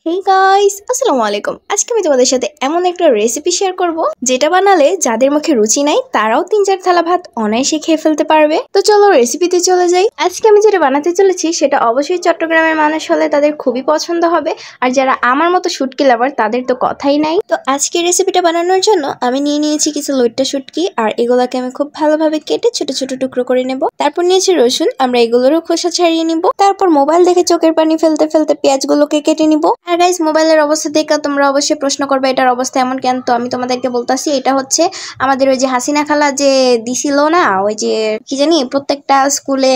Hey guys, আসসালামু আলাইকুম। আজকে আমি তোমাদের সাথে এমন একটা রেসিপি শেয়ার করব যেটা বানালে যাদের মুখে রুচি নাই তারাও 3-4 থালা ভাত অনায়াসে খেয়ে ফেলতে পারবে। তো চলো রেসিপিতে চলে যাই। আজকে আমি যেটা বানাতে চলেছি সেটা অবশ্যই চট্টগ্রামের মানুষ হলে তাদের খুবই পছন্দ হবে, আর যারা আমার মতো শুটকি লাভার তাদের তো কথাই নাই। তো আজকে রেসিপিটা বানানোর জন্য আমি নিয়ে নিয়েছি কিছু লইট্টা শুটকি, আর এগুলোকে আমি খুব ভালোভাবে কেটে ছোট ছোট টুকরো করে নেব। তারপর নিয়েছি রসুন, আমরা এগুলোরও খোসা ছাড়িয়ে নিব। তারপর মোবাইল দেখে চোখের পানি ফেলতে ফেলতে পেঁয়াজগুলোকে কেটে নিব। আর গাইস, মোবাইলের অবস্থা দেখে তোমরা অবশ্যই প্রশ্ন করবে এটার অবস্থা এমন কেন। তো আমি তোমাদেরকে বলতাছি, এটা হচ্ছে আমাদের ওই যে হাসিনা খালা যে দিছিল না, ওই যে কি জানি প্রত্যেকটা স্কুলে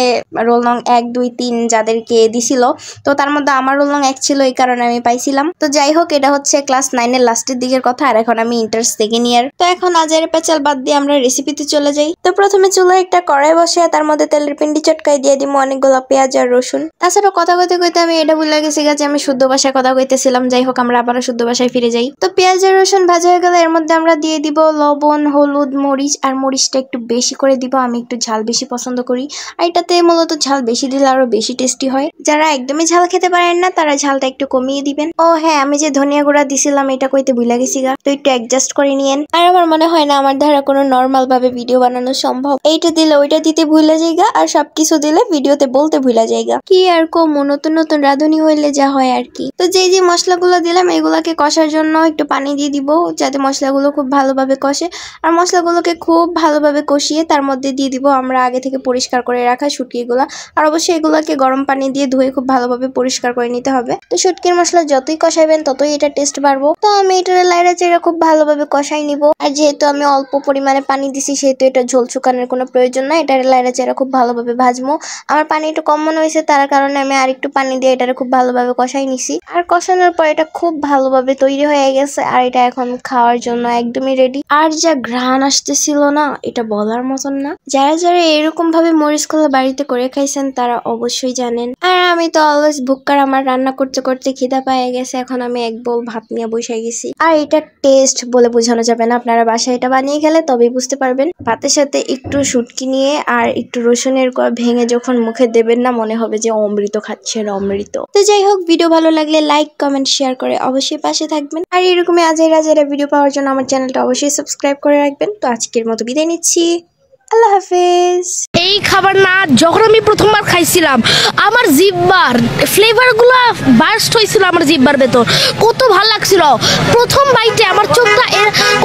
রোল নং 1, 2, 3 যাদেরকে দিছিল, তো তার মধ্যে আমার রোল নং 1 ছিল, এই কারণে আমি পাইছিলাম। তো যাই হোক, এটা হচ্ছে ক্লাস 9 এর লাস্টের দিকের কথা, আর এখন আমি ইন্টার সেকেন্ড ইয়ার। তো এখন আজারে পেঁচাল বাদ দিয়ে আমরা রেসিপিতে চলে যাই। তো প্রথমে চুলায় একটা কড়াই বসে তার মধ্যে তেলের পিন্ডি চটকাই দিয়ে দিব অনেকগুলো পেঁয়াজ আর রসুন। তাছাড়া কথা কইতে কইতে আমি এটা ভুলে গেছি যে আমি শুদ্ধ ভাষায় কথা কইতেছিলাম। যাই হোক, আমরা আবারও শুদ্ধ ভাষায় ফিরে যাই। তো পেঁয়াজ আর রসুন ভাজা হয়ে গেলে এর মধ্যে আমরা দিয়ে দিব লবণ, হলুদ, মরিচ, আর মরিচটা একটু বেশি করে দিব। আমি একটু ঝাল বেশি পছন্দ করি, আর এটাতে মূলত ঝাল বেশি দিলে আরো বেশি টেস্টি হয়। যারা একদমই ঝাল খেতে পারেন না তারা ঝালটা একটু কমিয়ে দিবেন। ও হ্যাঁ, আমি যে ধনিয়া গুঁড়া দিছিলাম এটা কইতে ভুলে গেছি গা, তো একটু অ্যাডজাস্ট করে নিয়েন। আর আমার মনে হয় না আমার দ্বারা কোনো নর্মাল ভাবে ভিডিও বানানো সম্ভব। এইটা দিলে ওইটা দিতে ভুলে যাইগা, আর সবকিছু দিলে ভিডিওতে বলতে ভুলে যাইগা। কি আর কম, নতুন নতুন রাঁধুনি হইলে যা হয় আর কি। তো যে যে মশলাগুলো দিলাম এগুলাকে কষার জন্য একটু পানি দিয়ে দিব, যাতে মশলাগুলো খুব ভালোভাবে কষে। আর মশলাগুলোকে খুব ভালোভাবে কষিয়ে তার মধ্যে দিয়ে দিব আমরা আগে থেকে পরিষ্কার করে রাখা শুটকিগুলা। আর অবশ্যই এগুলাকে গরম পানি দিয়ে ধুয়ে খুব ভালোভাবে পরিষ্কার করে নিতে হবে। তো শুটকির মশলা যতই কষাইবেন ততই এটা টেস্ট বাড়বো। তো আমি এটার লাইড়া চেড়ে খুব ভালোভাবে কষাই নিব। আর যেহেতু আমি অল্প পরিমাণে পানি দিছি সেহেতু এটা ঝোল শুকানোর কোনো প্রয়োজন নাই। এটার লাইড়া চেড়ে খুব ভালোভাবে ভাজবো। আমার পানি একটু কম মনে হয়েছে, তার কারণে আমি আর একটু পানি দিয়ে এটারে খুব ভালোভাবে কষাই নিছি। আর কষানোর পর এটা খুব ভালোভাবে তৈরি হয়ে গেছে, আর এটা এখন খাওয়ার জন্য একদমই রেডি। আর যা ঘ্রাণ আসতেছিল না, এটা বলার মতন না। যারা যারা এরকম ভাবে মরিচ কলা বাড়িতে করে খাইছেন তারা অবশ্যই জানেন। আর আমি তো অলওয়েজ ভুক্কার, আমার রান্না করতে করতে খিদা পেয়ে গেছে, এখন আমি এক বোল ভাত নিয়ে বসে গেছি। আর এটা টেস্ট বলে বোঝানো যাবে না, আপনারা বাসায় এটা বানিয়ে খেলে তবেই বুঝতে পারবেন। ভাতের সাথে একটু শুটকি নিয়ে আর একটু রসুনের কোয়া ভেঙে যখন মুখে দেবেন না, মনে হবে যে অমৃত খাচ্ছেন, অমৃত। তো যাই হোক, ভিডিও ভালো লাগলে লাইক, কমেন্ট, শেয়ার করে অবশ্যই পাশে থাকবেন। আর এরকমই আজেরা ভিডিও পাওয়ার জন্য আমার চ্যানেলটা অবশ্যই সাবস্ক্রাইব করে রাখবেন। তো আজকের মতো বিদায় নিচ্ছি, আল্লাহ হাফেজ। এই খাবার না যখন আমি প্রথমবার খাইছিলাম, আমার জিহ্বার ফ্লেভারগুলো বার্স্ট হয়েছিল আমার জিহ্বার ভেতর। কত ভালো লাগছিল প্রথম বাইটে, আমার চোখটা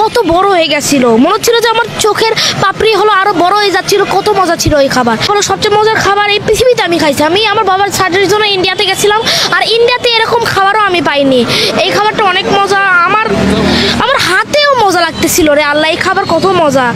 কত বড় হয়ে গেছিল, মনে হচ্ছিল যে আমার চোখের পাপড়ি হলো আরো বড় হয়ে যাচ্ছিল। কত মজা ছিল এই খাবার, হলো সবচেয়ে মজার খাবার এই পৃথিবীতে আমি খাইছি। আমি আমার বাবার সার্জারির জন্য ইন্ডিয়াতে গেছিলাম, আর ইন্ডিয়াতে এরকম খাবারও আমি পাইনি। এই খাবারটা অনেক মজা, আমার হাতেও মজা লাগতেছিল রে আল্লাহ, এই খাবার কত মজা।